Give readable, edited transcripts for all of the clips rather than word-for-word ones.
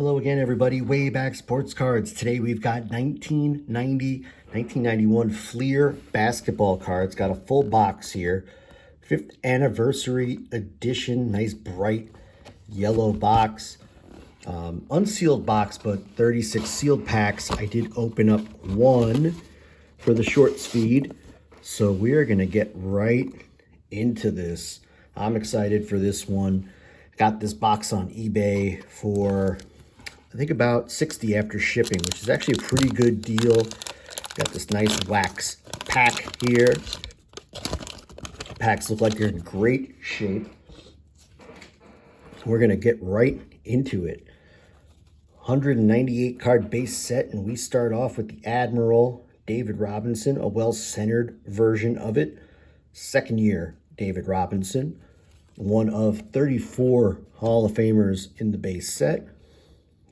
Hello again, everybody. Wayback Sports Cards. Today we've got 1991 Fleer basketball cards. Got a full box here. 5th anniversary edition. Nice bright yellow box. Unsealed box, but 36 sealed packs. I did open up one for the short speed. So we're going to get right into this. I'm excited for this one. Got this box on eBay for, I think, about $60 after shipping, which is actually a pretty good deal. Got this nice wax pack here. Packs look like they're in great shape. We're going to get right into it. 198 card base set, and we start off with the Admiral David Robinson, a well-centered version of it. Second year David Robinson, one of 34 Hall of Famers in the base set.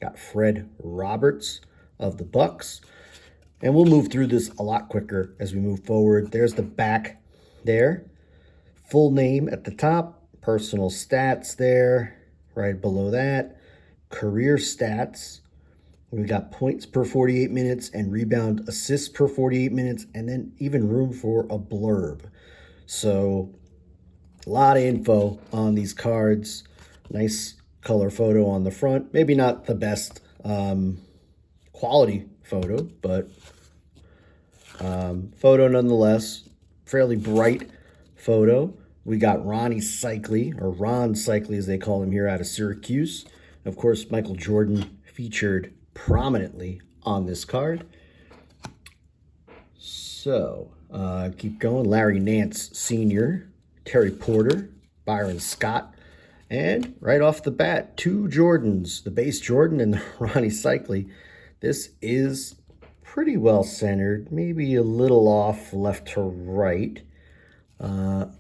Got Fred Roberts of the Bucks. And we'll move through this a lot quicker as we move forward. There's the back there. Full name at the top. Personal stats there. Right below that. Career stats. We got points per 48 minutes and rebound assists per 48 minutes. And then even room for a blurb. So a lot of info on these cards. Nice color photo on the front. Maybe not the best quality photo, but photo nonetheless. Fairly bright photo. We got Ronnie Cycli, or Ron Cycli as they call him here, out of Syracuse. Of course, Michael Jordan featured prominently on this card. So, keep going. Larry Nance Sr., Terry Porter, Byron Scott, and right off the bat, two Jordans, the base Jordan and the Ronnie Cycli. This is pretty well centered, maybe a little off left to right.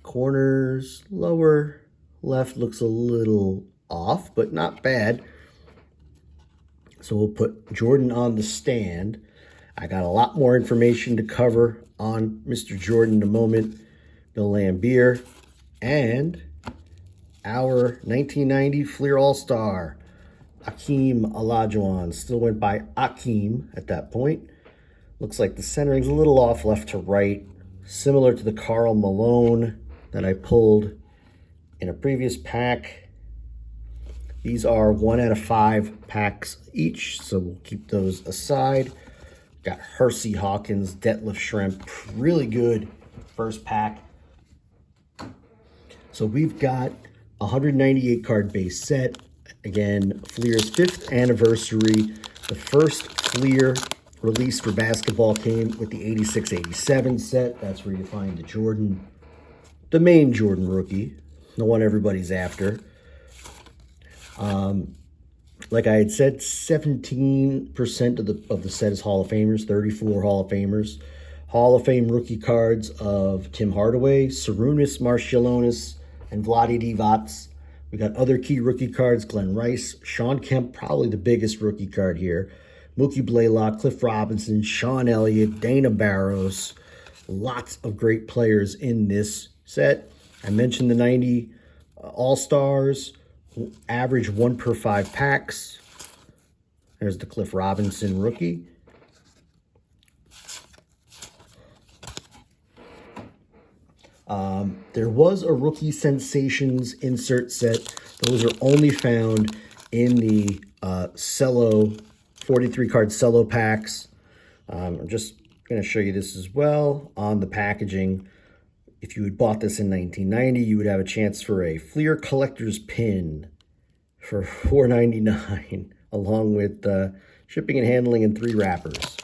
Corners, lower left looks a little off, but not bad. So we'll put Jordan on the stand. I got a lot more information to cover on Mr. Jordan in a moment. Bill Laimbeer, and our 1990 Fleer All-Star, Akeem Olajuwon. Still went by Akeem at that point. Looks like the centering's a little off left to right, similar to the Karl Malone that I pulled in a previous pack. These are 1 out of 5 packs each, so we'll keep those aside. Got Hersey Hawkins, Detlef Schrempf, really good first pack. So we've got 198 card base set. Again, Fleer's 5th anniversary. The first Fleer release for basketball came with the 86-87 set. That's where you find the Jordan, the main Jordan rookie, the one everybody's after. Like I had said, 17% of the set is Hall of Famers, 34 Hall of Famers. Hall of Fame rookie cards of Tim Hardaway, Sarunas Marciulionis, and Vlade Divac. We got other key rookie cards: Glen Rice, Shawn Kemp, probably the biggest rookie card here, Mookie Blaylock, Cliff Robinson, Sean Elliott, Dana Barros. Lots of great players in this set. I mentioned the 90 All-Stars, average 1 per 5 packs. There's the Cliff Robinson rookie. There was a Rookie Sensations insert set. Those are only found in the cello, 43-card cello packs. I'm just going to show you this as well on the packaging. If you had bought this in 1990, you would have a chance for a Fleer Collector's Pin for $4.99, along with shipping and handling and 3 wrappers.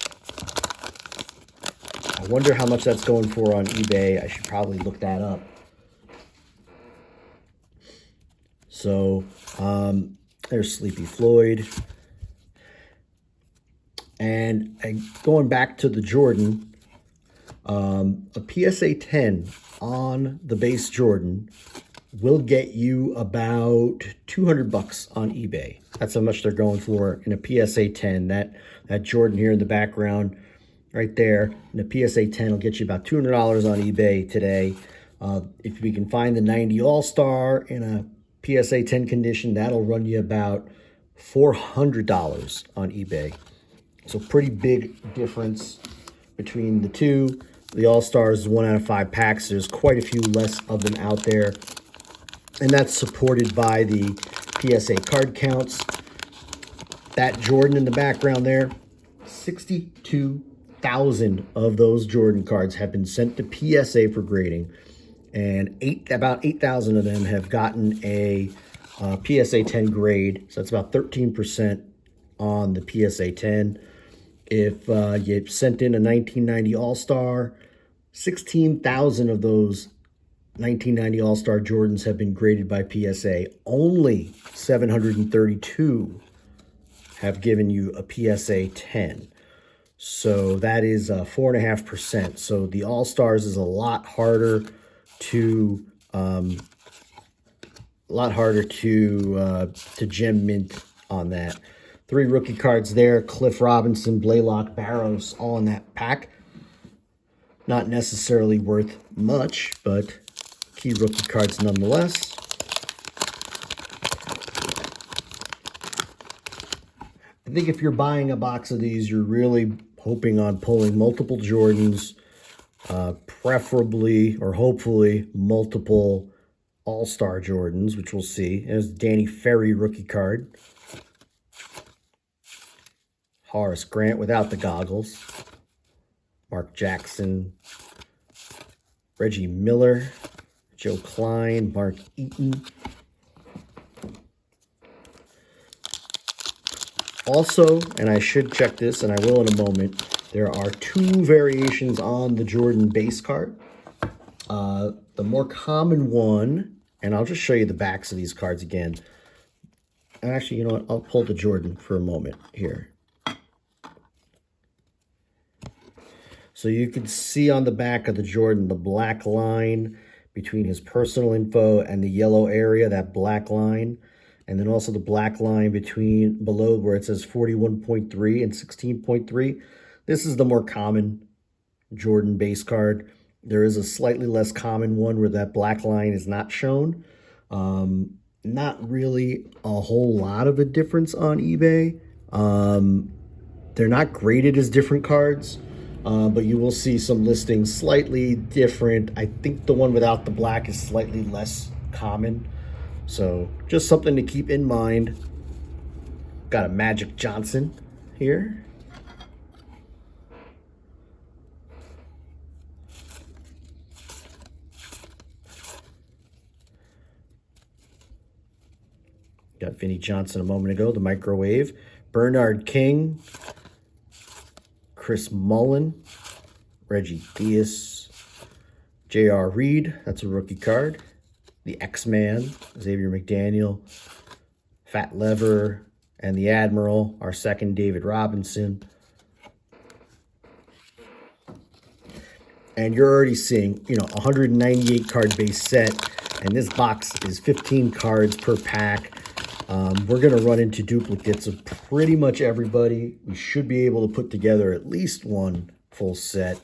I wonder how much that's going for on eBay. I should probably look that up. So, there's Sleepy Floyd. And going back to the Jordan, a PSA 10 on the base Jordan will get you about $200 on eBay. That's how much they're going for in a PSA 10. That Jordan here in the background, right there, and the PSA 10 will get you about $200 on eBay today. If we can find the 90 All-Star in a PSA 10 condition, that'll run you about $400 on eBay. So pretty big difference between the two. The All-Stars is 1 out of 5 packs. There's quite a few less of them out there. And that's supported by the PSA card counts. That Jordan in the background there, 62,000 of those Jordan cards have been sent to PSA for grading. And about 8,000 of them have gotten a PSA 10 grade. So that's about 13% on the PSA 10. If you sent in a 1990 All-Star, 16,000 of those 1990 All-Star Jordans have been graded by PSA. Only 732 have given you a PSA 10. So that is 4.5%. So the All-Stars is a lot harder to gem mint on that. 3 rookie cards there: Cliff Robinson, Blaylock, Barrows, all in that pack. Not necessarily worth much, but key rookie cards nonetheless. I think if you're buying a box of these, you're really hoping on pulling multiple Jordans, preferably or hopefully multiple All-Star Jordans, which we'll see. There's Danny Ferry rookie card. Horace Grant without the goggles. Mark Jackson. Reggie Miller. Joe Klein. Mark Eaton. Also, and I should check this, and I will in a moment, there are 2 variations on the Jordan base card. The more common one, and I'll just show you the backs of these cards again. And actually, you know what? I'll pull the Jordan for a moment here. So you can see on the back of the Jordan the black line between his personal info and the yellow area, that black line. And then also the black line below where it says 41.3 and 16.3. This is the more common Jordan base card. There is a slightly less common one where that black line is not shown. Not really a whole lot of a difference on eBay. They're not graded as different cards, but you will see some listings slightly different. I think the one without the black is slightly less common. So just something to keep in mind. Got a Magic Johnson here. Got Vinnie Johnson a moment ago, the microwave. Bernard King. Chris Mullin. Reggie Theus. J.R. Reed, that's a rookie card. The X-Man, Xavier McDaniel, Fat Lever, and the Admiral, our second David Robinson. And you're already seeing, you know, 198 card base set, and this box is 15 cards per pack. We're going to run into duplicates of pretty much everybody. We should be able to put together at least 1 full set,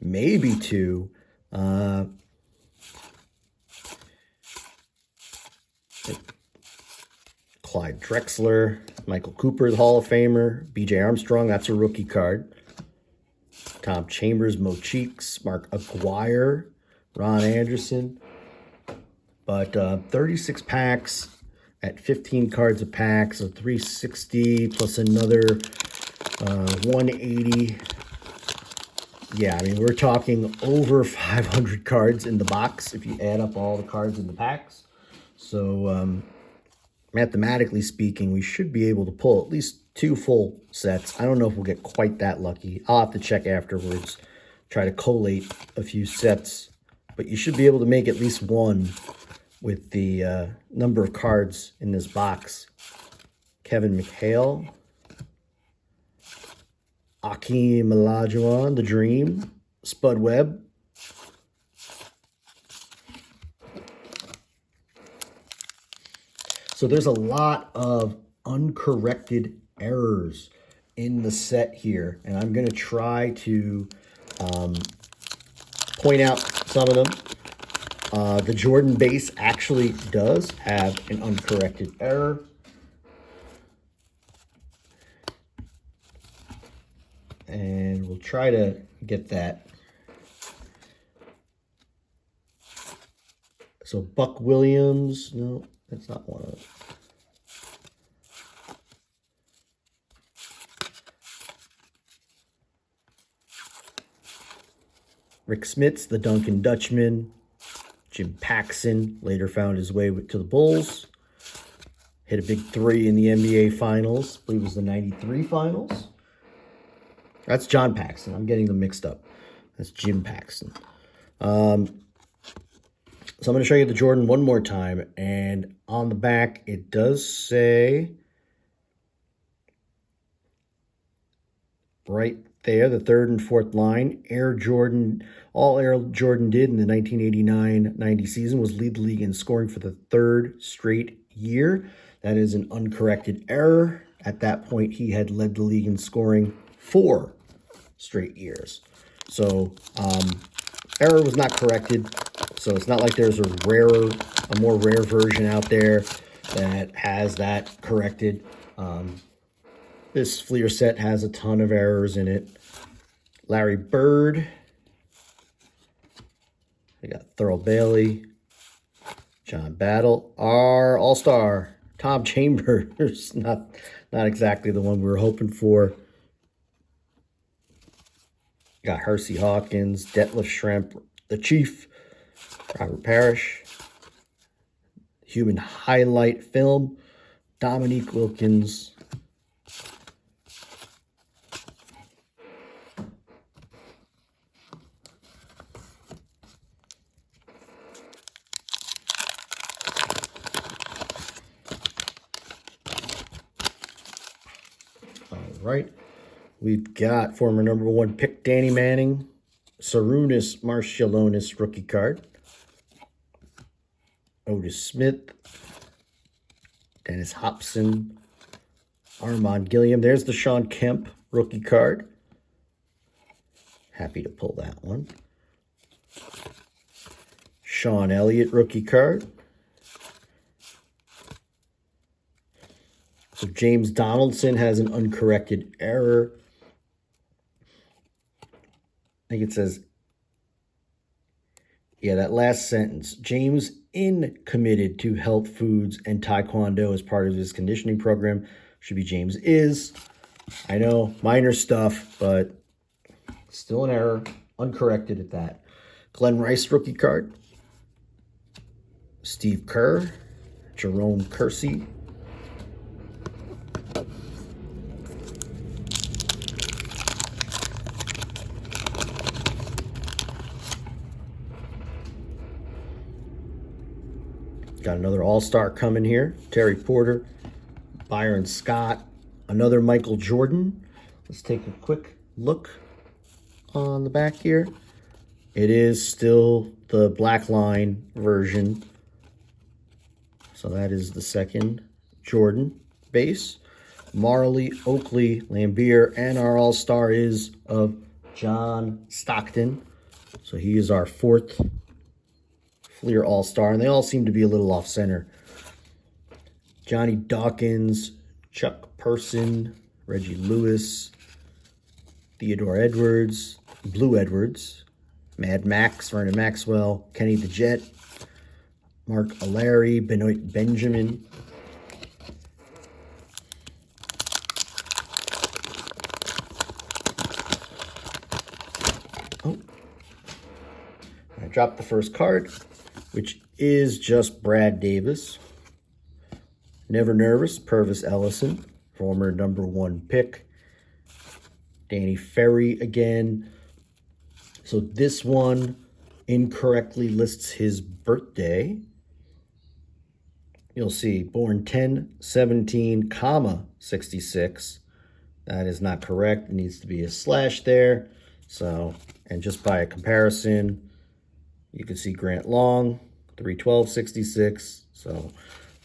maybe 2. Clyde Drexler, Michael Cooper, the Hall of Famer, B.J. Armstrong, that's a rookie card. Tom Chambers, Mo Cheeks, Mark Aguirre, Ron Anderson. But 36 packs at 15 cards a pack, so 360 plus another 180. Yeah, I mean, we're talking over 500 cards in the box if you add up all the cards in the packs. So, mathematically speaking, we should be able to pull at least 2 full sets. I don't know if we'll get quite that lucky. I'll have to check afterwards, try to collate a few sets. But you should be able to make at least 1 with the number of cards in this box. Kevin McHale. Akeem Olajuwon, The Dream. Spud Webb. So there's a lot of uncorrected errors in the set here, and I'm going to try to point out some of them. The Jordan base actually does have an uncorrected error. and we'll try to get that. So Buck Williams, no, that's not one of them. Rick Smits, the Duncan Dutchman. Jim Paxson later found his way to the Bulls. Hit a big three in the NBA Finals. I believe it was the 93 Finals. That's John Paxson. I'm getting them mixed up. That's Jim Paxson. So I'm going to show you the Jordan one more time. And on the back, it does say right there, the third and fourth line, Air Jordan. All Air Jordan did in the 1989-90 season was lead the league in scoring for the third straight year. That is an uncorrected error. At that point, he had led the league in scoring 4 straight years. So, error was not corrected. So it's not like there's a more rare version out there that has that corrected. This Fleer set has a ton of errors in it. Larry Bird. We got Thurl Bailey. John Battle. Our All-Star, Tom Chambers. Not exactly the one we were hoping for. Got Hersey Hawkins, Detlef Schrempf, the Chief, Robert Parrish. Human highlight film, Dominique Wilkins. All right. We've got former number 1 pick Danny Manning, Sarunas Marciulionis rookie card, Otis Smith, Dennis Hobson, Armand Gilliam. There's the Shawn Kemp rookie card. Happy to pull that one. Sean Elliott rookie card. So James Donaldson has an uncorrected error. I think it says, yeah, that last sentence. James committed to health foods and taekwondo as part of his conditioning program. Should be James is. I know, minor stuff, but still an error. Uncorrected at that. Glen Rice rookie card. Steve Kerr. Jerome Kersey. Got another All-Star coming here. Terry Porter, Byron Scott, another Michael Jordan. Let's take a quick look on the back here. It is still the black line version. So that is the second Jordan base. Marley, Oakley, Lambier, and our All-Star is of John Stockton. So he is our 4th Fleer All-Star, and they all seem to be a little off-center. Johnny Dawkins, Chuck Person, Reggie Lewis, Theodore Edwards, Blue Edwards, Mad Max, Vernon Maxwell, Kenny the Jet, Mark O'Leary, Benoit Benjamin. Oh, I dropped the first card, which is just Brad Davis. Never Nervous, Purvis Ellison, former number 1 pick. Danny Ferry again. So this one incorrectly lists his birthday. You'll see born 10/17, 66. That is not correct. It needs to be a slash there. So, and just by a comparison, you can see Grant Long, 3/12/66. So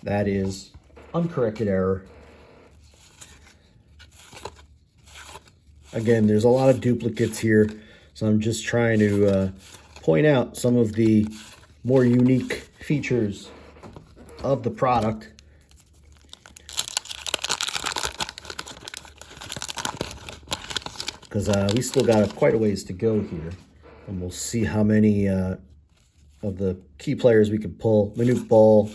that is uncorrected error. Again, there's a lot of duplicates here, so I'm just trying to point out some of the more unique features of the product. because we still got quite a ways to go here. And we'll see how many of the key players we can pull. Manute Ball,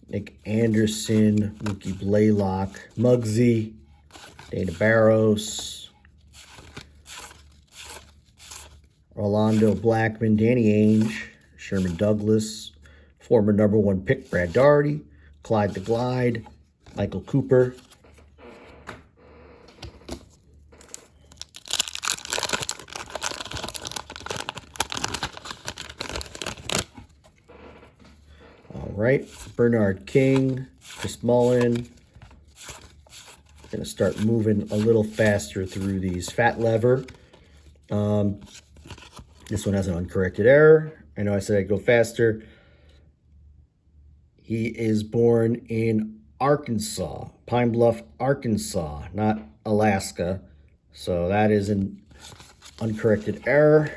Nick Anderson, Mookie Blaylock, Muggsy, Dana Barros, Orlando Blackman, Danny Ainge, Sherman Douglas, former #1 pick Brad Daugherty, Clyde the Glide, Michael Cooper, all right, Bernard King, Chris Mullin. Going to start moving a little faster through these. Fat Lever. This one has an uncorrected error. I know I said I'd go faster. He is born in Arkansas, Pine Bluff, Arkansas, not Alaska. So that is an uncorrected error.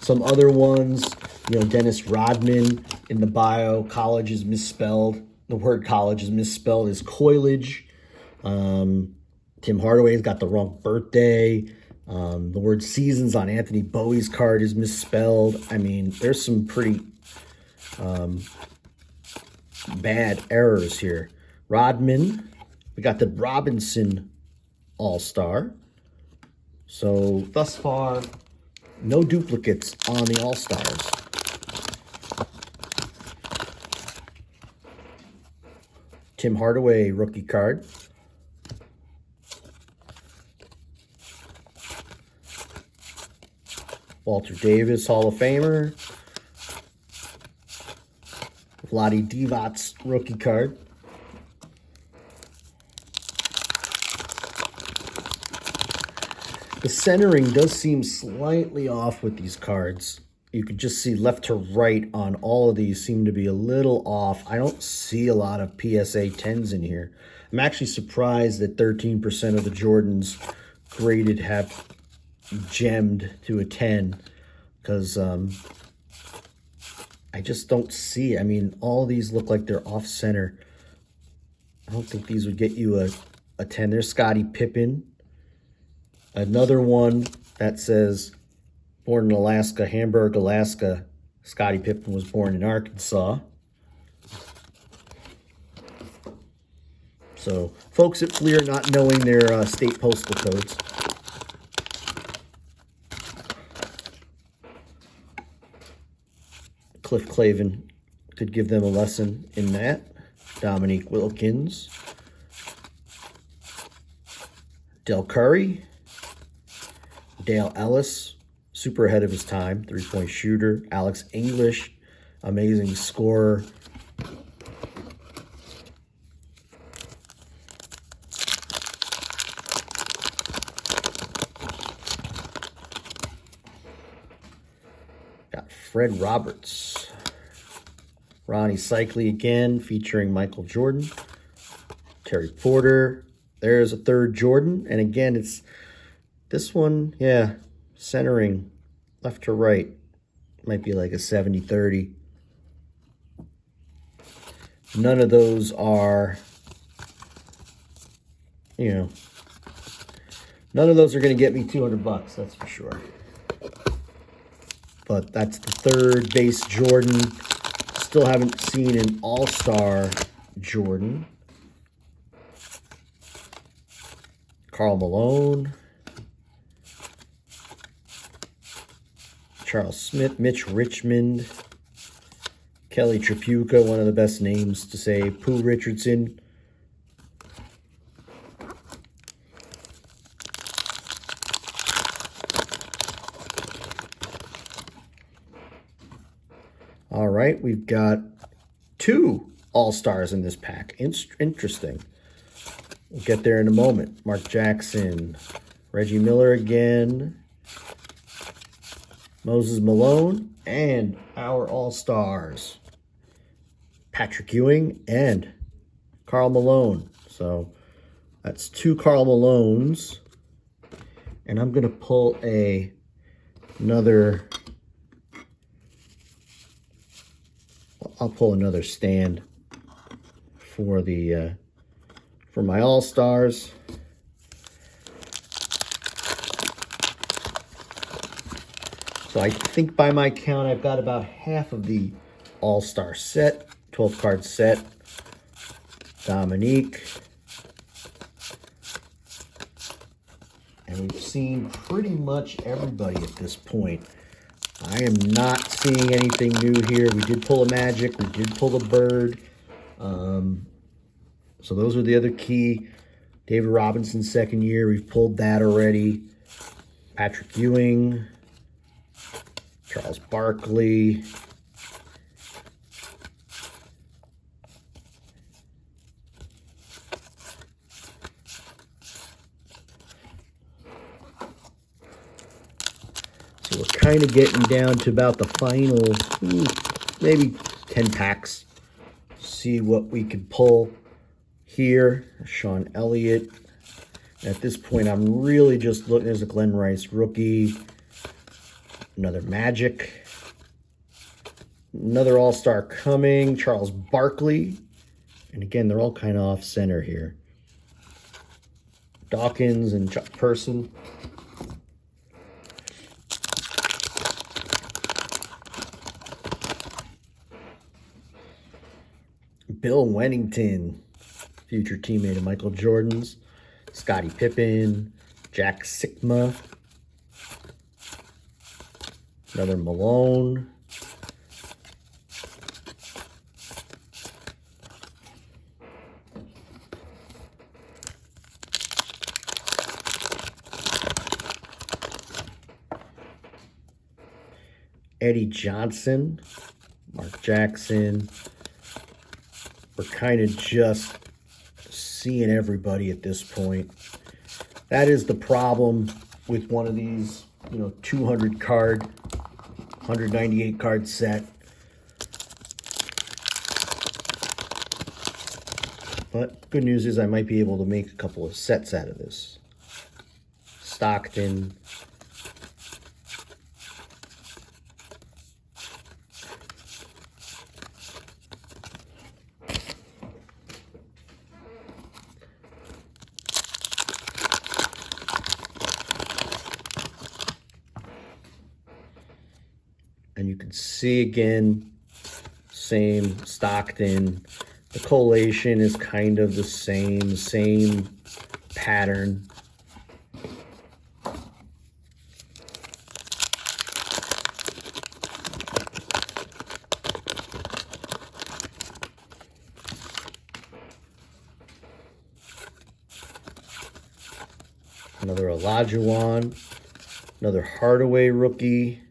Some other ones, Dennis Rodman in the bio. College is misspelled. The word college is misspelled as coilage. Tim Hardaway's got the wrong birthday. The word seasons on Anthony Bowie's card is misspelled. I mean, there's some pretty bad errors here. Rodman, we got the Robinson All-Star. So thus far, no duplicates on the All-Stars. Tim Hardaway rookie card. Walter Davis Hall of Famer. Vlade Divac's rookie card. The centering does seem slightly off with these cards. You could just see left to right on all of these seem to be a little off. I don't see a lot of PSA 10s in here. I'm actually surprised that 13% of the Jordans graded have gemmed to a 10 because I just don't see. I mean, all these look like they're off center. I don't think these would get you a 10. There's Scottie Pippen. Another one that says born in Alaska, Hamburg, Alaska. Scottie Pippen was born in Arkansas. So folks at Fleer not knowing their state postal codes. Cliff Clavin could give them a lesson in that. Dominique Wilkins. Del Curry. Dale Ellis, super ahead of his time, three-point shooter. Alex English, amazing scorer. Got Fred Roberts. Ronnie Cycli again, featuring Michael Jordan. Terry Porter. There's a third Jordan, and again, it's this one, yeah, centering left to right. Might be like a 70-30. None of those are, none of those are going to get me $200, that's for sure. But that's the third base Jordan. Still haven't seen an all-star Jordan. Karl Malone. Charles Smith, Mitch Richmond, Kelly Tripucka, one of the best names to say, Pooh Richardson. All right, we've got 2 All-Stars in this pack. Interesting. We'll get there in a moment. Mark Jackson, Reggie Miller again, Moses Malone, and our All-Stars, Patrick Ewing and Karl Malone. So that's 2 Karl Malones. And I'm going to pull another I'll pull another stand for the for my All-Stars. So I think by my count, I've got about half of the All-Star set, 12-card set. Dominique. And we've seen pretty much everybody at this point. I am not seeing anything new here. We did pull a Magic. We did pull a Bird. So those are the other key. David Robinson, second year. We've pulled that already. Patrick Ewing. Charles Barkley. So we're kind of getting down to about the final, maybe 10 packs. See what we could pull here. Sean Elliott. At this point, I'm really just looking. There's a Glen Rice rookie. Another Magic. Another All-Star coming. Charles Barkley. And again, they're all kind of off-center here. Dawkins and Chuck Person. Bill Wennington, future teammate of Michael Jordan's. Scottie Pippen. Jack Sikma. Another Malone. Eddie Johnson. Mark Jackson. We're kind of just seeing everybody at this point. That is the problem with one of these, 200 card, 198 card set. But good news is I might be able to make a couple of sets out of this. Stockton. And you can see again, same Stockton. The collation is kind of the same pattern. Another Olajuwon, another Hardaway rookie.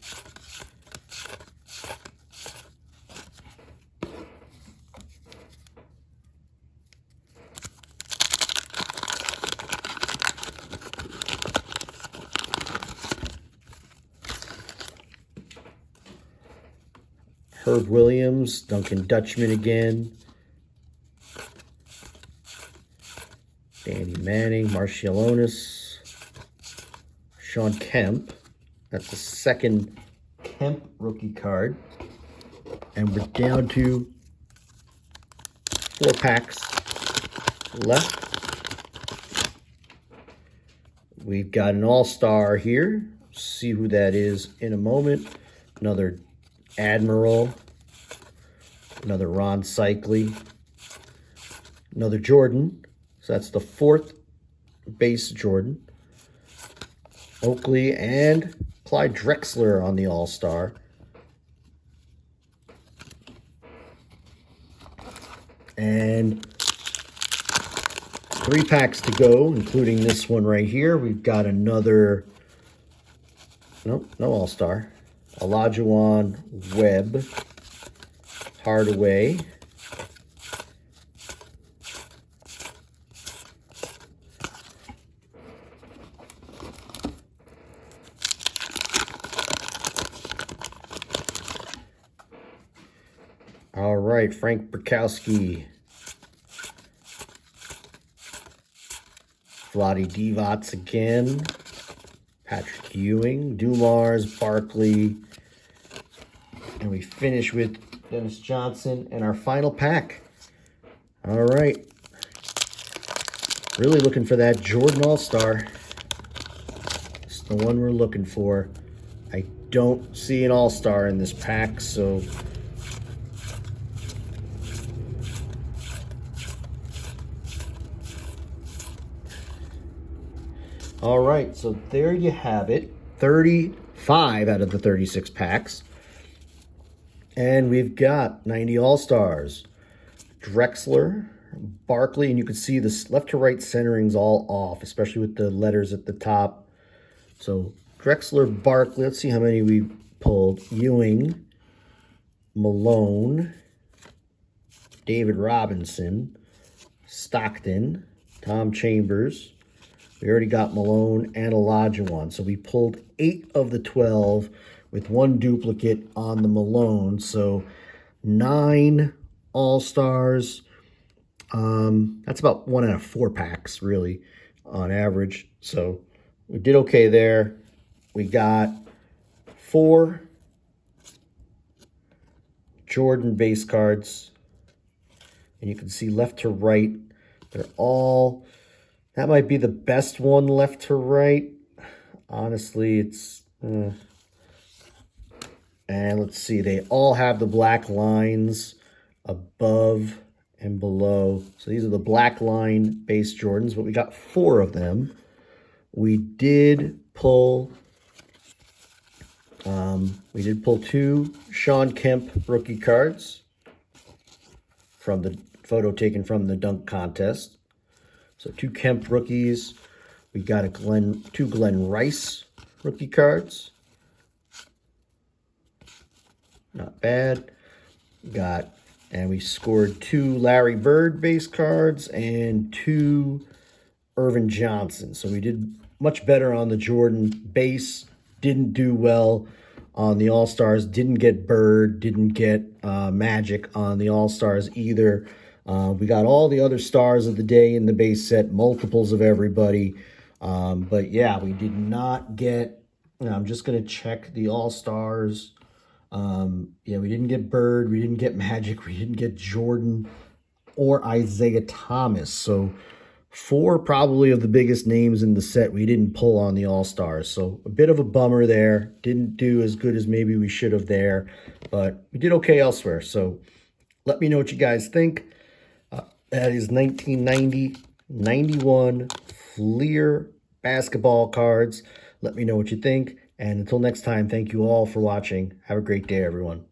Herb Williams, Duncan Dutchman again. Danny Manning, Marcialonis, Shawn Kemp. That's the second Kemp rookie card. And we're down to 4 packs left. We've got an all-star here. See who that is in a moment. Another Admiral, another Ron Cycli, another Jordan. So that's the 4th base Jordan. Oakley and Clyde Drexler on the All-Star. And 3 packs to go, including this one right here. We've got another, no All-Star. Olajuwon, Webb, Hardaway, all right, Frank Burkowski, Vlade Divac again, Patrick Ewing, Dumars, Barkley, and we finish with Dennis Johnson, and our final pack. All right. Really looking for that Jordan All-Star. It's the one we're looking for. I don't see an All-Star in this pack, so... All right, so there you have it. 35 out of the 36 packs. And we've got 90 All-Stars. Drexler, Barkley, and you can see this left to right centering's all off, especially with the letters at the top. So Drexler, Barkley, let's see how many we pulled. Ewing, Malone, David Robinson, Stockton, Tom Chambers. We already got Malone and Olajuwon. So we pulled 8 of the 12 with 1 duplicate on the Malone. So 9 All-Stars. That's about 1 out of 4 packs, really, on average. So we did okay there. We got 4 Jordan base cards. And you can see left to right, they're all... That might be the best one left to right. Honestly, it's... And let's see, they all have the black lines above and below. So these are the black line base Jordans, but we got 4 of them. We did pull 2 Shawn Kemp rookie cards from the photo taken from the dunk contest. So 2 Kemp rookies. We got 2 Glen Rice rookie cards. Not bad. And we scored 2 Larry Bird base cards and 2 Irvin Johnson. So we did much better on the Jordan base. Didn't do well on the All-Stars. Didn't get Bird. Didn't get Magic on the All-Stars either. We got all the other stars of the day in the base set, multiples of everybody. But yeah, we did not get, I'm just going to check the All-Stars. Yeah, we didn't get Bird, we didn't get Magic, we didn't get Jordan or Isaiah Thomas. So 4 probably of the biggest names in the set we didn't pull on the All-Stars. So a bit of a bummer there. Didn't do as good as maybe we should have there, but we did okay elsewhere. So let me know what you guys think. That is 1990-91 Fleer basketball cards. Let me know what you think. And until next time, thank you all for watching. Have a great day, everyone.